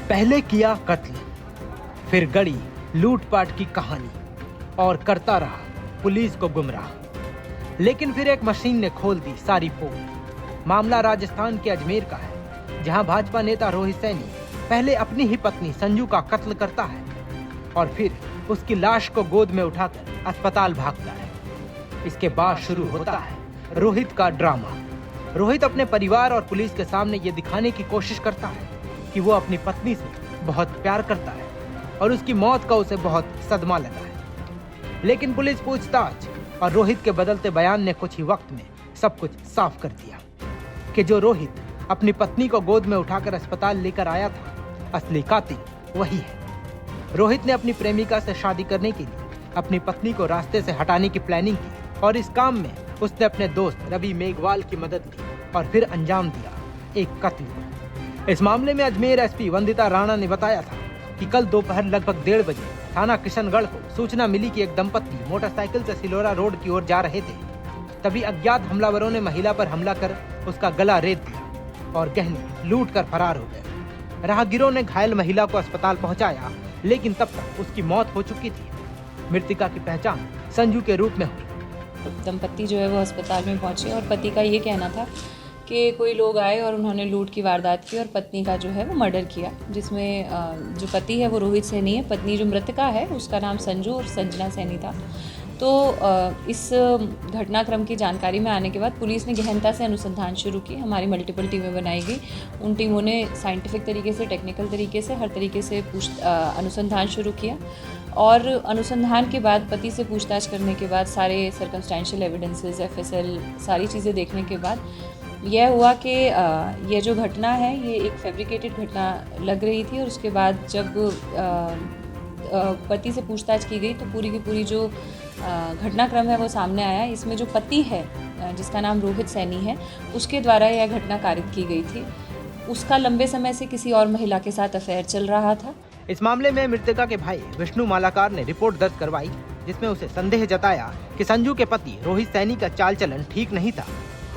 पहले किया कत्ल, फिर गड़ी लूटपाट की कहानी और करता रहा पुलिस को गुमराह। लेकिन फिर एक मशीन ने खोल दी सारी पोल। मामला राजस्थान के अजमेर का है, जहां भाजपा नेता रोहित सैनी पहले अपनी ही पत्नी संजू का कत्ल करता है और फिर उसकी लाश को गोद में उठाकर अस्पताल भागता है। इसके बाद शुरू होता है रोहित का ड्रामा। रोहित अपने परिवार और पुलिस के सामने ये दिखाने की कोशिश करता है कि वो अपनी पत्नी से बहुत प्यार करता है और उसकी मौत का उसे बहुत सदमा लगा है। लेकिन पुलिस पूछताछ और रोहित के बदलते बयान ने कुछ ही वक्त में सब कुछ साफ कर दिया कि जो रोहित अपनी पत्नी को गोद में उठाकर अस्पताल लेकर आया था, असली कातिल वही है। रोहित ने अपनी प्रेमिका से शादी करने के लिए अपनी पत्नी को रास्ते से हटाने की प्लानिंग की और इस काम में उसने अपने दोस्त रवि मेघवाल की मदद ली और फिर अंजाम दिया एक कत्ल। इस मामले में अजमेर एसपी वंदिता राणा ने बताया था कि कल दोपहर लगभग 1:30 बजे थाना किशनगढ़ को सूचना मिली कि एक दंपत्ति मोटरसाइकिल से सिलोरा रोड की ओर जा रहे थे। तभी अज्ञात हमलावरों ने महिला पर हमला कर उसका गला रेत दिया और गहने लूट कर फरार हो गए। राहगीरों ने घायल महिला को अस्पताल पहुंचाया, लेकिन तब तक उसकी मौत हो चुकी थी। मृतका की पहचान संजू के रूप में हुई। दंपत्ति जो है वो अस्पताल में पहुंचे और पति का ये कहना था कि कोई लोग आए और उन्होंने लूट की वारदात की और पत्नी का जो है वो मर्डर किया, जिसमें जो पति है वो रोहित सैनी है, पत्नी जो मृतका है उसका नाम संजू और संजना सैनी था। तो इस घटनाक्रम की जानकारी में आने के बाद पुलिस ने गहनता से अनुसंधान शुरू की। हमारी मल्टीपल टीमें बनाई गई। उन टीमों ने साइंटिफिक तरीके से, टेक्निकल तरीके से, हर तरीके से अनुसंधान शुरू किया और अनुसंधान के बाद पति से पूछताछ करने के बाद सारे सर्कमस्टेंशियल एविडेंसेस, एफएसएल, सारी चीज़ें देखने के बाद यह हुआ कि यह जो घटना है ये एक फैब्रिकेटेड घटना लग रही थी। और उसके बाद जब पति से पूछताछ की गई तो पूरी की पूरी जो घटनाक्रम है वो सामने आया। इसमें जो पति है जिसका नाम रोहित सैनी है, उसके द्वारा यह घटना कारित की गई थी। उसका लंबे समय से किसी और महिला के साथ अफेयर चल रहा था। इस मामले में मृतका के भाई विष्णु मालाकार ने रिपोर्ट दर्ज करवाई, जिसमें उसे संदेह जताया कि संजू के पति रोहित सैनी का चाल चलन ठीक नहीं था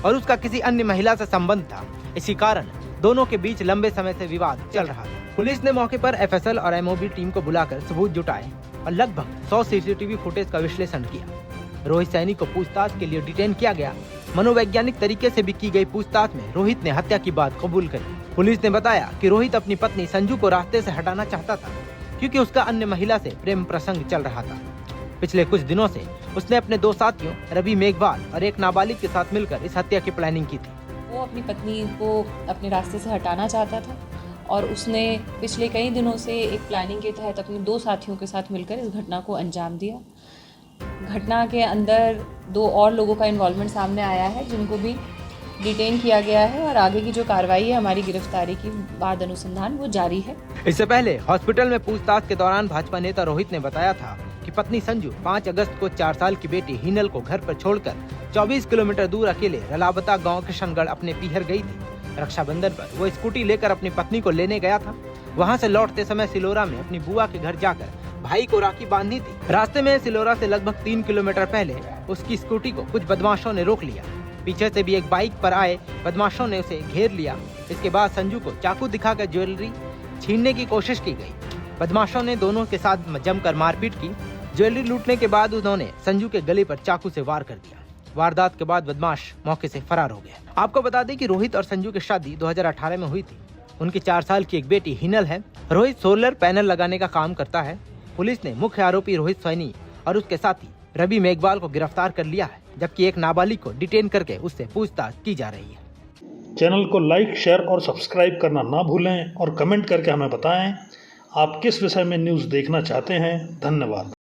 और उसका किसी अन्य महिला से संबंध था। इसी कारण दोनों के बीच लंबे समय से विवाद चल रहा था। पुलिस ने मौके पर एफएसएल और एमओबी टीम को बुलाकर सबूत जुटाए और लगभग 100 सीसीटीवी फुटेज का विश्लेषण किया। रोहित सैनी को पूछताछ के लिए डिटेन किया गया। मनोवैज्ञानिक तरीके से भी की गई पूछताछ में रोहित ने हत्या की बात कबूल करी। पुलिस ने बताया कि रोहित अपनी पत्नी संजू को रास्ते से हटाना चाहता था क्योंकि उसका अन्य महिला से प्रेम प्रसंग चल रहा था। पिछले कुछ दिनों से उसने अपने 2 साथियों रवि मेघवाल और एक नाबालिग के साथ मिलकर इस हत्या की प्लानिंग की थी। वो अपनी पत्नी को अपने रास्ते से हटाना चाहता था और उसने पिछले कई दिनों से एक प्लानिंग के तहत अपने 2 साथियों के साथ मिलकर इस घटना को अंजाम दिया। घटना के अंदर 2 और लोगों का इन्वॉल्वमेंट सामने आया है, जिनको भी डिटेन किया गया है और आगे की जो कार्रवाई है हमारी गिरफ्तारी की बाद अनुसंधान वो जारी है। इससे पहले हॉस्पिटल में पूछताछ के दौरान भाजपा नेता रोहित ने बताया था कि पत्नी संजू 5 अगस्त को 4 साल की बेटी हिनल को घर पर छोड़कर 24 किलोमीटर दूर अकेले रलावता गांव किशनगढ़ अपने पीहर गई थी। रक्षाबंधन पर वो स्कूटी लेकर अपनी पत्नी को लेने गया था। वहां से लौटते समय सिलोरा में अपनी बुआ के घर जाकर भाई को राखी बांधी थी। रास्ते में सिलोरा से लगभग 3 किलोमीटर पहले उसकी स्कूटी को कुछ बदमाशों ने रोक लिया। पीछे से भी एक बाइक पर आए बदमाशों ने उसे घेर लिया। इसके बाद संजू को चाकू दिखाकर ज्वेलरी छीनने की कोशिश की गई। बदमाशों ने दोनों के साथ जमकर मारपीट की। ज्वेलरी लूटने के बाद उन्होंने संजू के गले पर चाकू से वार कर दिया। वारदात के बाद बदमाश मौके से फरार हो गए। आपको बता दें कि रोहित और संजू की शादी 2018 में हुई थी। उनकी 4 साल की एक बेटी हिनल है। रोहित सोलर पैनल लगाने का काम करता है। पुलिस ने मुख्य आरोपी रोहित सैनी और उसके साथी रवि मेघवाल को गिरफ्तार कर लिया है, जबकि एक नाबालिग को डिटेन करके उससे पूछताछ की जा रही है। चैनल को लाइक, शेयर और सब्सक्राइब करना ना भूलें और कमेंट करके हमें बताएं आप किस विषय में न्यूज़ देखना चाहते हैं। धन्यवाद।